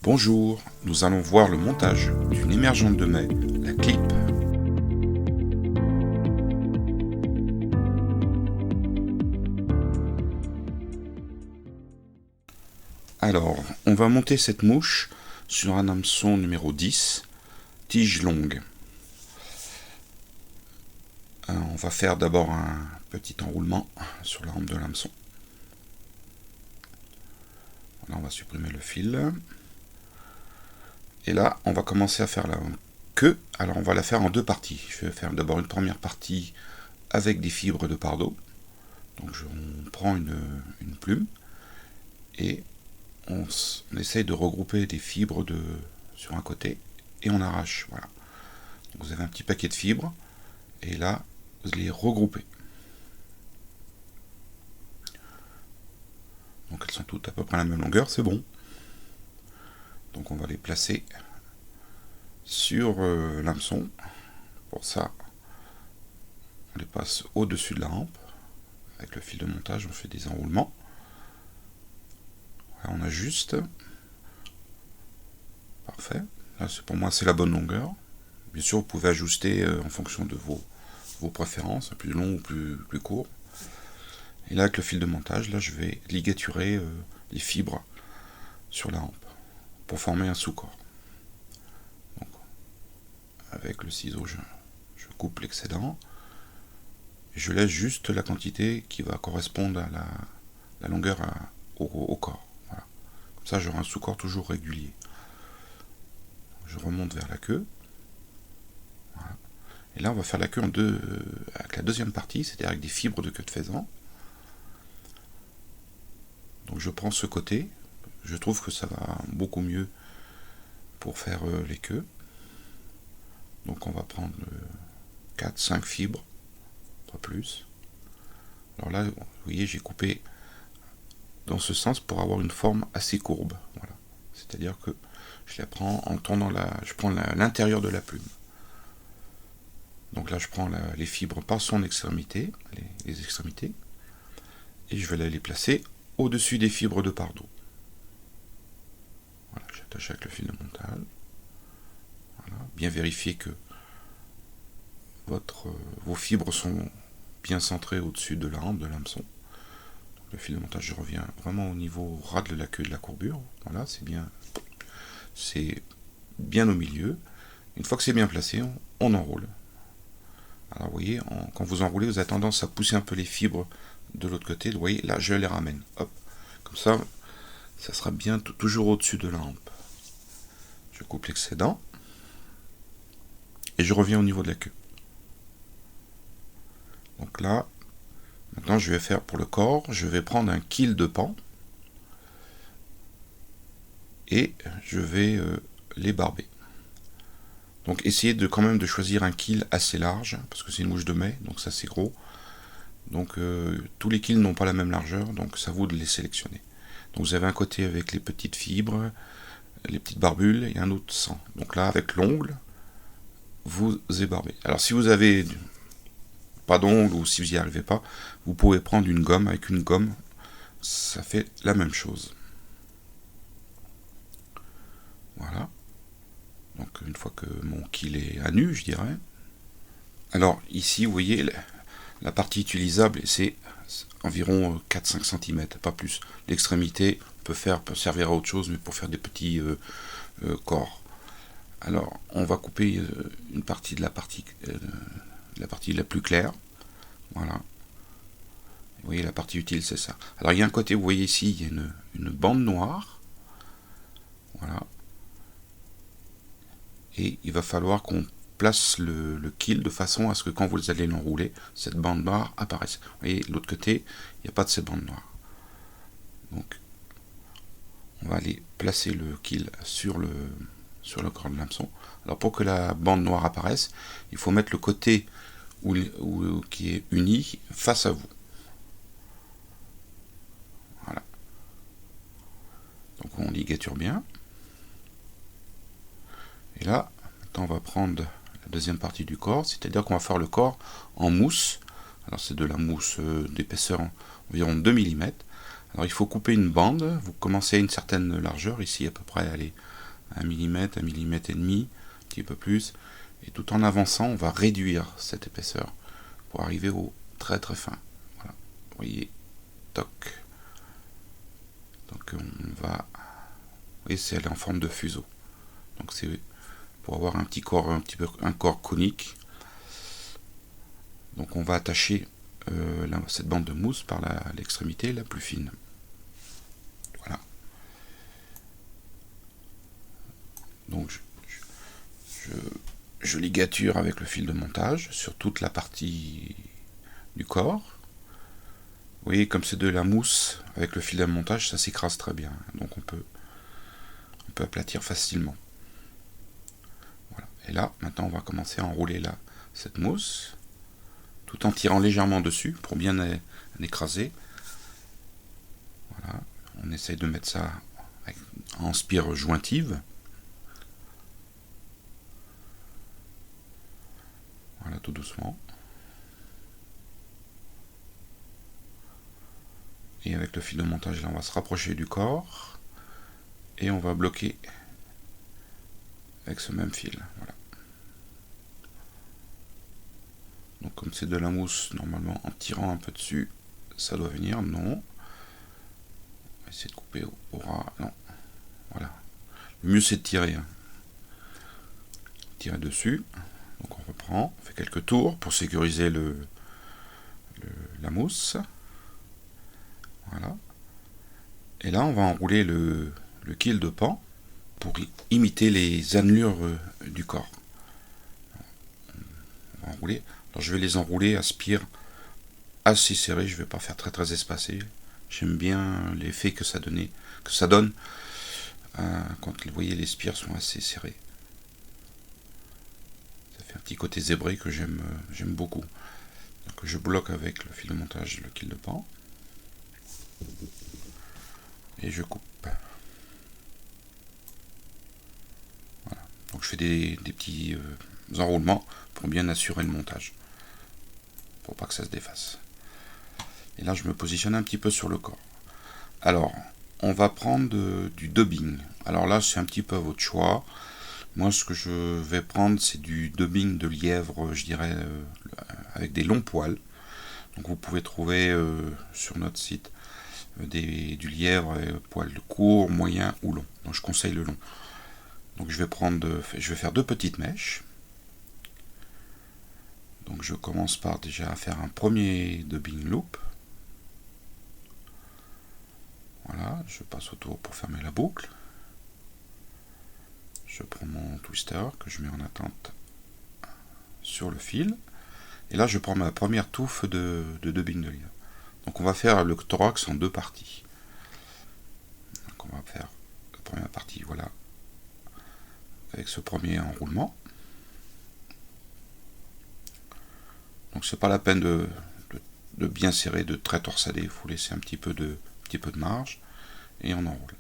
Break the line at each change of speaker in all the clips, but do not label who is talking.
Bonjour, nous allons voir le montage d'une émergente de mai, la clip. Alors, on va monter cette mouche sur un hameçon numéro 10, tige longue. On va faire d'abord un petit enroulement sur la rampe de l'hameçon. Là, on va supprimer le fil. Et là, on va commencer à faire la queue. Alors, on va la faire en deux parties. Je vais faire d'abord une première partie avec des fibres de pardot. Donc, on prend une plume et on essaye de regrouper des fibres sur un côté et on arrache. Voilà. Donc, vous avez un petit paquet de fibres et là, vous les regroupez. Donc, elles sont toutes à peu près à la même longueur, c'est bon. Donc, on va les placer sur l'hameçon. Pour ça, on les passe au-dessus de la rampe. Avec le fil de montage, on fait des enroulements. Voilà, on ajuste. Parfait. Là, pour moi, c'est la bonne longueur. Bien sûr, vous pouvez ajuster en fonction de vos préférences, plus long ou plus court. Et là, avec le fil de montage, là, je vais ligaturer les fibres sur la rampe pour former un sous-corps. Donc, avec le ciseau, je coupe l'excédent. Je laisse juste la quantité qui va correspondre à la longueur au corps. Voilà. Comme ça, j'aurai un sous-corps toujours régulier. Je remonte vers la queue. Voilà. Et là, on va faire la queue avec la deuxième partie, c'est-à-dire avec des fibres de queue de faisan. Donc je prends ce côté. Je trouve que ça va beaucoup mieux pour faire les queues. Donc on va prendre 4-5 fibres. Pas plus. Alors là, vous voyez, j'ai coupé dans ce sens pour avoir une forme assez courbe. Voilà. C'est-à-dire que je la prends en tournant je prends l'intérieur de la plume. Donc là, je prends les fibres par son extrémité, les extrémités, et je vais les placer au-dessus des fibres de pardot. Voilà, j'attache avec le fil de montage. Voilà. Bien vérifier que vos fibres sont bien centrées au-dessus de la rampe de l'hameçon. Le fil de montage, je reviens vraiment au niveau ras de la queue de la courbure. Voilà, c'est bien au milieu. Une fois que c'est bien placé, on enroule. Alors vous voyez, quand vous enroulez, vous avez tendance à pousser un peu les fibres de l'autre côté. Vous voyez, là je les ramène. Hop. Comme ça sera bien toujours au-dessus de la rampe. Je coupe l'excédent. Et je reviens au niveau de la queue. Donc là, maintenant je vais faire pour le corps, je vais prendre un quil de pan. Et je vais les barber. Donc essayez quand même de choisir un quil assez large, parce que c'est une mouche de mai, donc ça c'est gros. Donc tous les quils n'ont pas la même largeur, donc ça vaut de les sélectionner. Donc vous avez un côté avec les petites fibres, les petites barbules, et un autre sans. Donc là, avec l'ongle, vous ébarbez. Alors si vous avez pas d'ongle, ou si vous n'y arrivez pas, vous pouvez prendre une gomme. Avec une gomme, ça fait la même chose. Voilà. Donc une fois que mon quil est à nu, je dirais. Alors ici, vous voyez, la partie utilisable, c'est environ 4-5 cm, pas plus. L'extrémité peut servir à autre chose, mais pour faire des petits corps. Alors, on va couper une partie de la partie la plus claire. Voilà. Vous voyez, la partie utile, c'est ça. Alors, il y a un côté, vous voyez ici, il y a une bande noire. Voilà. Et il va falloir qu'on place le quil de façon à ce que quand vous allez l'enrouler, cette bande noire apparaisse. Vous voyez, de l'autre côté, il n'y a pas de cette bande noire. Donc, on va aller placer le quil sur le corps de l'hameçon. Alors, pour que la bande noire apparaisse, il faut mettre le côté qui est uni face à vous. Voilà. Donc, on ligature bien. Et là, maintenant on va prendre la deuxième partie du corps, c'est-à-dire qu'on va faire le corps en mousse. Alors c'est de la mousse d'épaisseur environ 2 mm. Alors il faut couper une bande, vous commencez à une certaine largeur, ici à peu près, allez, 1 mm, 1 mm et demi, un petit peu plus, et tout en avançant, on va réduire cette épaisseur pour arriver au très très fin. Voilà, vous voyez, toc. Donc on va, vous voyez, elle est en forme de fuseau. Donc c'est pour avoir un petit corps, un corps conique. Donc on va attacher cette bande de mousse par l'extrémité la plus fine. Voilà. Donc je ligature avec le fil de montage sur toute la partie du corps. Vous voyez, comme c'est de la mousse, avec le fil de montage, ça s'écrase très bien. Donc on peut aplatir facilement. Voilà. Et là, maintenant, on va commencer à enrouler cette mousse, tout en tirant légèrement dessus pour bien écraser. Voilà. On essaye de mettre ça en spire jointive. Voilà, tout doucement. Et avec le fil de montage, là, on va se rapprocher du corps et on va bloquer avec ce même fil. Voilà. Donc comme c'est de la mousse, normalement, en tirant un peu dessus, ça doit venir. Non. On va essayer de couper au ras. Non. Voilà. Le mieux, c'est de tirer. Hein. Tirer dessus. Donc on reprend, on fait quelques tours pour sécuriser la mousse. Voilà. Et là, on va enrouler le kill de pan pour imiter les annelures du corps. On va enrouler. Alors je vais les enrouler à spire assez serré, je ne vais pas faire très très espacé. J'aime bien l'effet que ça donne quand vous voyez les spires sont assez serrés. Ça fait un petit côté zébré que j'aime beaucoup. Donc je bloque avec le fil de montage le kill de pan. Et je coupe. Voilà. Donc je fais des petits enroulements pour bien assurer le montage. Pour pas que ça se défasse. Et là je me positionne un petit peu sur le corps. Alors, on va prendre du dubbing. Alors là c'est un petit peu à votre choix. Moi ce que je vais prendre c'est du dubbing de lièvre, je dirais, avec des longs poils. Donc vous pouvez trouver sur notre site du lièvre poils courts, moyens ou longs. Donc je conseille le long. Donc je vais faire 2 petites mèches. Donc je commence par déjà à faire un premier dubbing loop. Voilà, je passe autour pour fermer la boucle. Je prends mon twister que je mets en attente sur le fil. Et là je prends ma première touffe de dubbing de lièvre. Donc on va faire le thorax en 2 parties. Donc on va faire la première partie, voilà, avec ce premier enroulement. Donc c'est pas la peine de bien serrer, de très torsader, il faut laisser un petit peu de marge et on enroule.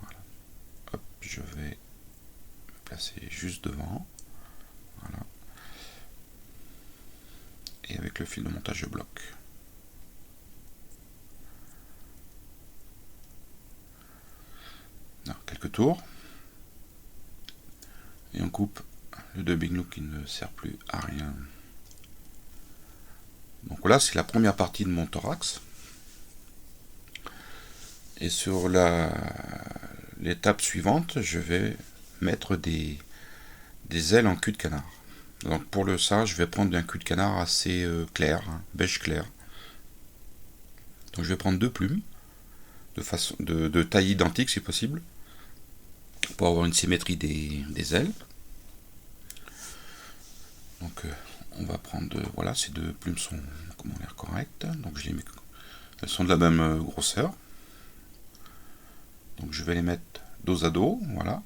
Voilà. Hop, je vais me placer juste devant. Voilà. Et avec le fil de montage je bloque. Alors, quelques tours. Et on coupe le dubbing loop qui ne sert plus à rien. Donc là c'est la première partie de mon thorax. Et sur l'étape suivante, je vais mettre des ailes en cul de canard. Donc pour ça, je vais prendre un cul de canard assez clair, hein, beige clair. Donc je vais prendre 2 plumes de taille identique si possible, pour avoir une symétrie des ailes. Donc on va prendre, voilà, ces 2 plumes sont comment dire correctes. Donc je les mets, elles sont de la même grosseur. Donc je vais les mettre dos à dos, voilà.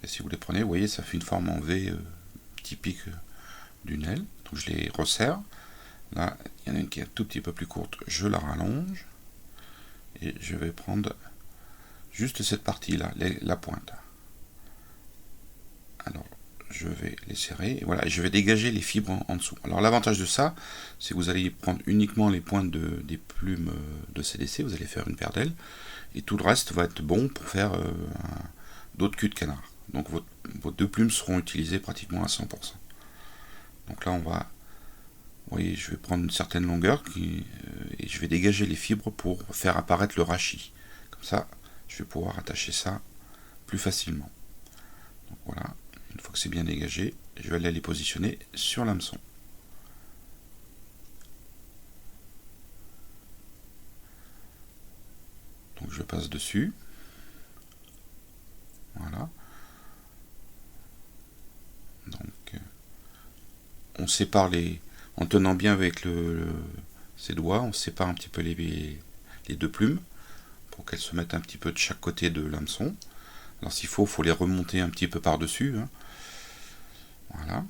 Et si vous les prenez, vous voyez, ça fait une forme en V typique d'une aile. Donc je les resserre. Là, il y en a une qui est un tout petit peu plus courte, je la rallonge. Et je vais prendre juste cette partie-là, la pointe. Alors, je vais les serrer, et voilà, et je vais dégager les fibres en dessous. Alors l'avantage de ça, c'est que vous allez prendre uniquement les pointes des plumes de CDC, vous allez faire une paire d'ailes, et tout le reste va être bon pour faire d'autres culs de canard. Donc vos deux plumes seront utilisées pratiquement à 100%. Donc là on va, vous voyez, je vais prendre une certaine longueur et je vais dégager les fibres pour faire apparaître le rachis. Comme ça, je vais pouvoir attacher ça plus facilement. Donc voilà, une fois que c'est bien dégagé, je vais aller les positionner sur l'hameçon. Donc je passe dessus. Voilà. Donc on sépare en tenant bien avec ses doigts, on sépare un petit peu les deux plumes pour qu'elles se mettent un petit peu de chaque côté de l'hameçon. Alors s'il faut les remonter un petit peu par-dessus. Hein. Voilà.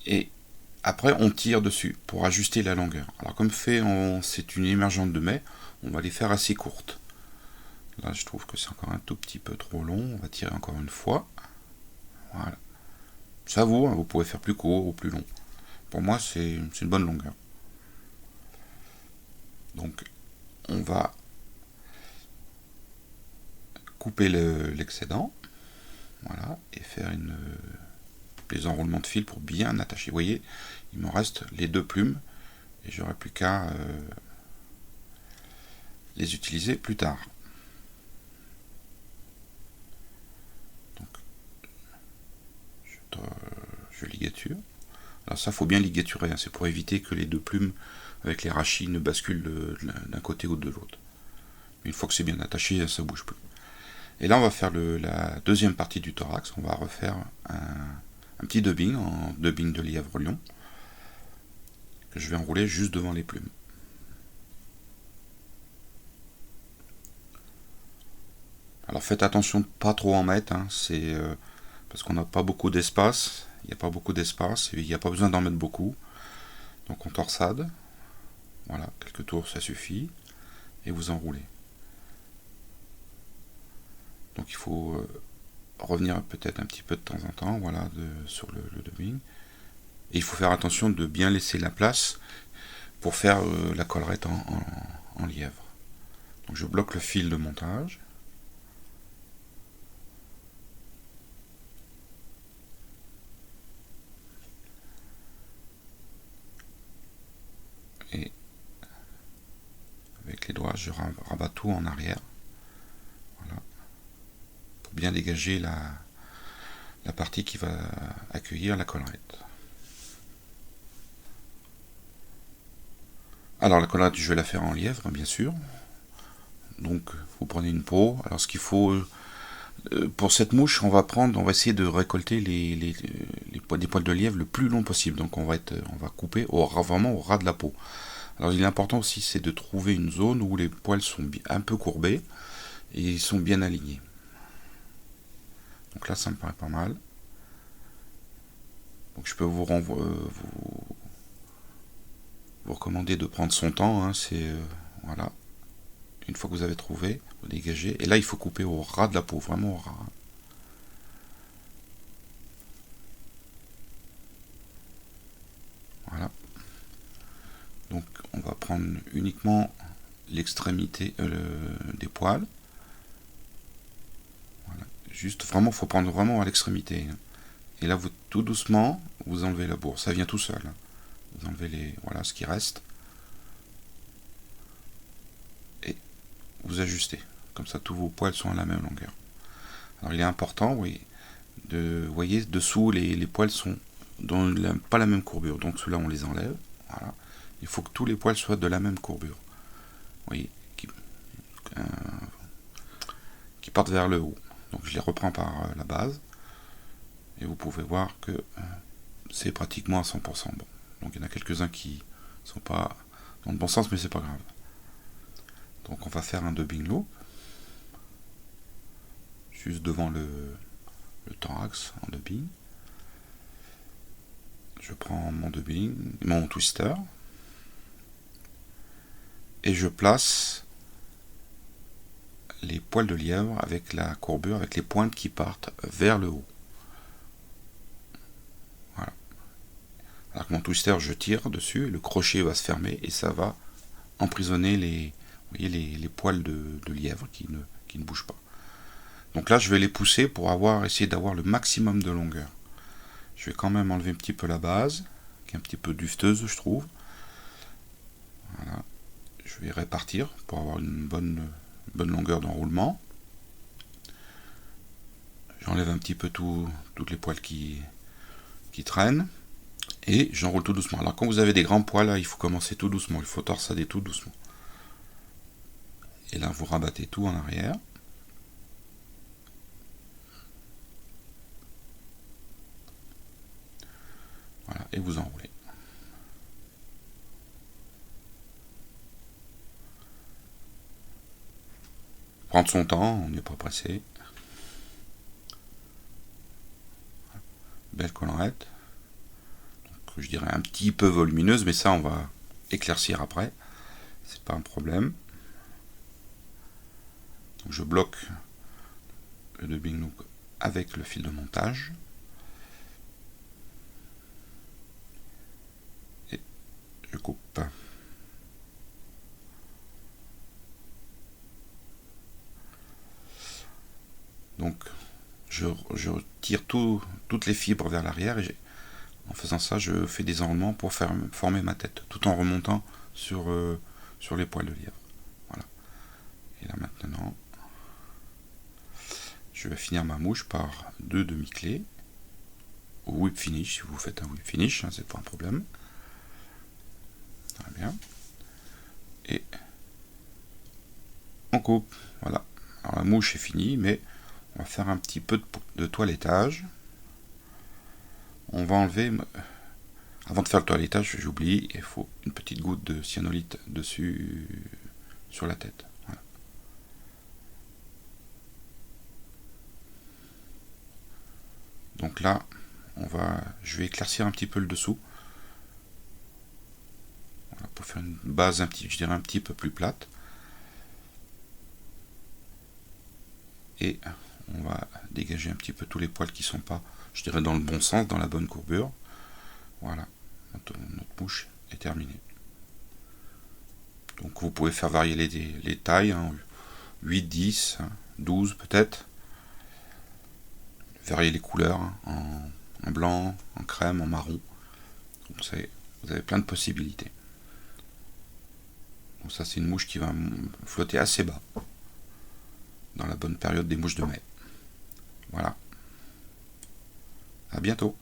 Et après, on tire dessus pour ajuster la longueur. Alors comme c'est une émergente de mai, on va les faire assez courtes. Là, je trouve que c'est encore un tout petit peu trop long. On va tirer encore une fois. Voilà. Ça vaut, hein, vous pouvez faire plus court ou plus long. Pour moi, c'est une bonne longueur. Donc, on va couper l'excédent. Voilà. Et faire les enroulements de fil pour bien attacher. Vous voyez, il me reste les deux plumes. Et j'aurai plus qu'à les utiliser plus tard. Je ligature. Alors ça, faut bien ligaturer, hein, c'est pour éviter que les deux plumes avec les rachis ne basculent d'un côté ou de l'autre. Une fois que c'est bien attaché, ça bouge plus. Et là, on va faire la deuxième partie du thorax. On va refaire un petit dubbing en dubbing de lièvre-lion que je vais enrouler juste devant les plumes. Alors faites attention de ne pas trop en mettre, hein, c'est parce qu'on n'a pas beaucoup d'espace. Il n'y a pas beaucoup d'espace, il n'y a pas besoin d'en mettre beaucoup. Donc on torsade. Voilà, quelques tours ça suffit. Et vous enroulez. Donc il faut revenir peut-être un petit peu de temps en temps, voilà, sur le dubbing. Et il faut faire attention de bien laisser la place pour faire la collerette en lièvre. Donc je bloque le fil de montage. Et avec les doigts, je rabats tout en arrière. Voilà. Pour bien dégager la partie qui va accueillir la collerette. Alors la collerette, je vais la faire en lièvre, bien sûr. Donc vous prenez une peau. Alors ce qu'il faut pour cette mouche, on va essayer de récolter des poils de lièvre le plus long possible. Donc on va couper vraiment au ras de la peau. Alors il est important aussi, c'est de trouver une zone où les poils sont un peu courbés et ils sont bien alignés. Donc là, ça me paraît pas mal. Donc je peux vous recommander de prendre son temps. Hein, voilà. Une fois que vous avez trouvé, vous dégagez. Et là, il faut couper au ras de la peau, vraiment au ras. Voilà. Donc on va prendre uniquement l'extrémité des poils. Voilà. Juste, vraiment, il faut prendre vraiment à l'extrémité. Et là, vous tout doucement, vous enlevez la bourre. Ça vient tout seul. Vous enlevez voilà, ce qui reste. Et vous ajustez. Comme ça, tous vos poils sont à la même longueur. Alors, il est important, oui, vous voyez, dessous, les poils sont pas la même courbure. Donc, ceux-là, on les enlève. Voilà. Il faut que tous les poils soient de la même courbure. Vous voyez, qui partent vers le haut. Donc, je les reprends par la base. Et vous pouvez voir que c'est pratiquement à 100% bon. Donc, il y en a quelques-uns qui sont pas dans le bon sens, mais c'est pas grave. Donc, on va faire un dubbing loop. Juste devant le thorax en dubbing. Je prends mon twister, et je place les poils de lièvre avec la courbure, avec les pointes qui partent vers le haut. Alors que mon twister, je tire dessus, le crochet va se fermer et ça va emprisonner les, vous voyez, les poils de lièvre qui ne bougent pas. Donc là, je vais les pousser pour essayer d'avoir le maximum de longueur. Je vais quand même enlever un petit peu la base, qui est un petit peu dufteuse, je trouve. Voilà. Je vais répartir pour avoir une bonne longueur d'enroulement. J'enlève un petit peu toutes les poils qui traînent. Et j'enroule tout doucement. Alors quand vous avez des grands poils, là, il faut commencer tout doucement. Il faut torsader tout doucement. Et là, vous rabattez tout en arrière. Voilà, et vous enroulez. Prendre son temps, on n'est pas pressé. Belle collerette. Donc, je dirais un petit peu volumineuse, mais ça, on va éclaircir après. C'est pas un problème. Donc, je bloque le dubbing loop avec le fil de montage. Et je coupe. Donc je tire toutes les fibres vers l'arrière et en faisant ça je fais des enroulements pour former ma tête tout en remontant sur les poils de lièvre. Voilà. Et là maintenant je vais finir ma mouche par 2 demi-clés ou whip finish si vous faites un whip finish, hein, c'est pas un problème. Très bien. Et on coupe. Voilà. Alors la mouche est finie, mais on va faire un petit peu de toilettage. On va enlever... Avant de faire le toilettage, j'oublie, il faut une petite goutte de cyanolite dessus, sur la tête. Voilà. Donc là, je vais éclaircir un petit peu le dessous. Voilà, pour faire une base je dirais un petit peu plus plate. Et on va dégager un petit peu tous les poils qui sont pas, je dirais, dans le bon sens, dans la bonne courbure. Voilà, notre mouche est terminée. Donc vous pouvez faire varier les tailles, hein, 8, 10, 12 peut-être. Varier les couleurs, hein, en blanc, en crème, en marron. Donc vous avez plein de possibilités. Donc ça c'est une mouche qui va flotter assez bas, dans la bonne période des mouches de mai. Voilà. À bientôt.